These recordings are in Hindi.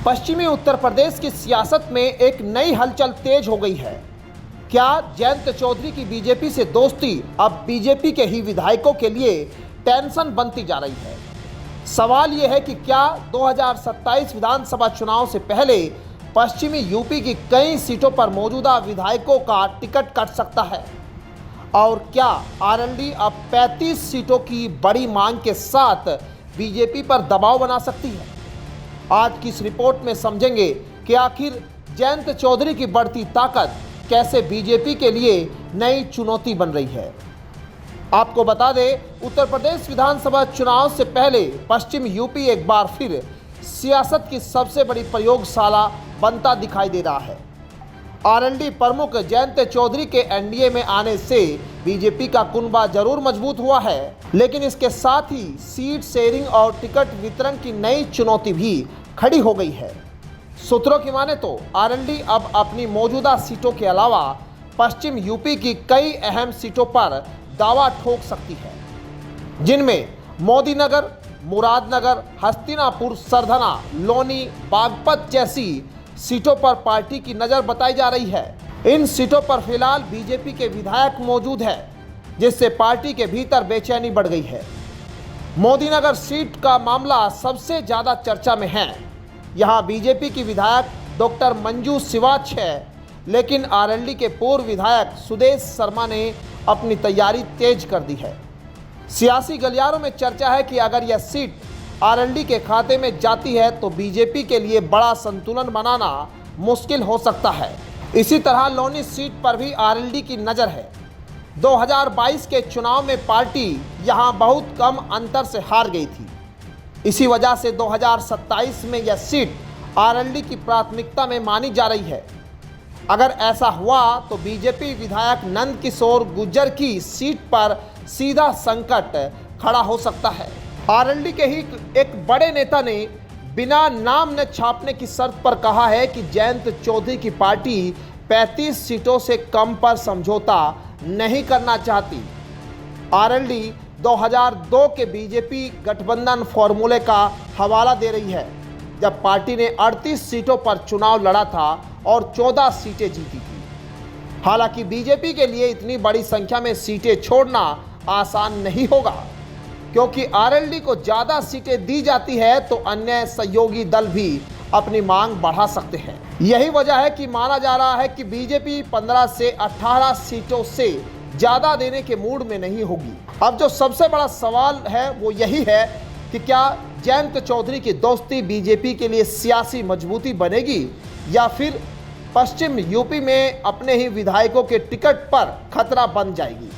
पश्चिमी उत्तर प्रदेश की सियासत में एक नई हलचल तेज हो गई है। क्या जयंत चौधरी की बीजेपी से दोस्ती अब बीजेपी के ही विधायकों के लिए टेंशन बनती जा रही है? सवाल यह है कि क्या 2027 विधानसभा चुनाव से पहले पश्चिमी यूपी की कई सीटों पर मौजूदा विधायकों का टिकट कट सकता है और क्या आरएलडी अब 35 सीटों की बड़ी मांग के साथ बीजेपी पर दबाव बना सकती है? आज की इस रिपोर्ट में समझेंगे कि आखिर जयंत चौधरी की बढ़ती ताकत कैसे बीजेपी के लिए नई चुनौती बन रही है। आपको बता दें, उत्तर प्रदेश विधानसभा चुनाव से पहले पश्चिम यूपी एक बार फिर सियासत की सबसे बड़ी प्रयोगशाला बनता दिखाई दे रहा है। आरएलडी प्रमुख जयंत चौधरी के एनडीए में आने से बीजेपी का कुनबा जरूर मजबूत हुआ है, लेकिन इसके साथ ही सीट शेयरिंग और टिकट वितरण की नई चुनौती भी खड़ी हो गई है। सूत्रों की माने तो आरएलडी अब अपनी मौजूदा सीटों के अलावा पश्चिम यूपी की कई अहम सीटों पर दावा ठोक सकती है, जिनमें मोदीनगर, मुरादनगर, हस्तिनापुर, सरधना, लोनी, बागपत जैसी सीटों पर पार्टी की नज़र बताई जा रही है। इन सीटों पर फिलहाल बीजेपी के विधायक मौजूद है, जिससे पार्टी के भीतर बेचैनी बढ़ गई है। मोदीनगर सीट का मामला सबसे ज़्यादा चर्चा में है। यहाँ बीजेपी की विधायक डॉक्टर मंजू सिवाच है, लेकिन आरएलडी के पूर्व विधायक सुदेश शर्मा ने अपनी तैयारी तेज कर दी है। सियासी गलियारों में चर्चा है कि अगर यह सीट आरएलडी के खाते में जाती है तो बीजेपी के लिए बड़ा संतुलन बनाना मुश्किल हो सकता है। इसी तरह लोनी सीट पर भी आरएलडी की नज़र है। 2022 के चुनाव में पार्टी यहां बहुत कम अंतर से हार गई थी। इसी वजह से 2027 में यह सीट आरएलडी की प्राथमिकता में मानी जा रही है। अगर ऐसा हुआ तो बीजेपी विधायक नंद किशोर गुर्जर की सीट पर सीधा संकट खड़ा हो सकता है। आरएलडी के ही एक बड़े नेता ने बिना नाम न छापने की शर्त पर कहा है कि जयंत चौधरी की पार्टी 35 सीटों से कम पर समझौता नहीं करना चाहती। आरएलडी 2002 के बीजेपी गठबंधन फॉर्मूले का हवाला दे रही है, जब पार्टी ने 38 सीटों पर चुनाव लड़ा था और 14 सीटें जीती थी। हालांकि बीजेपी के लिए इतनी बड़ी संख्या में सीटें छोड़ना आसान नहीं होगा, क्योंकि आरएलडी को ज़्यादा सीटें दी जाती है तो अन्य सहयोगी दल भी अपनी मांग बढ़ा सकते हैं। यही वजह है कि माना जा रहा है कि बीजेपी 15 से 18 सीटों से ज़्यादा देने के मूड में नहीं होगी। अब जो सबसे बड़ा सवाल है वो यही है कि क्या जयंत चौधरी की दोस्ती बीजेपी के लिए सियासी मजबूती बनेगी या फिर पश्चिम यूपी में अपने ही विधायकों के टिकट पर खतरा बन जाएगी।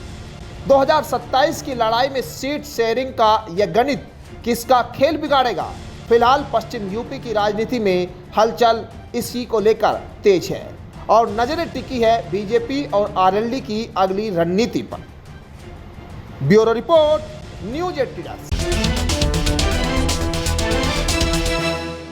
2027 की लड़ाई में सीट शेयरिंग का यह गणित किसका खेल बिगाड़ेगा? फिलहाल पश्चिम यूपी की राजनीति में हलचल इसी को लेकर तेज है और नजरें टिकी है बीजेपी और आरएलडी की अगली रणनीति पर। Bureau report, news 18।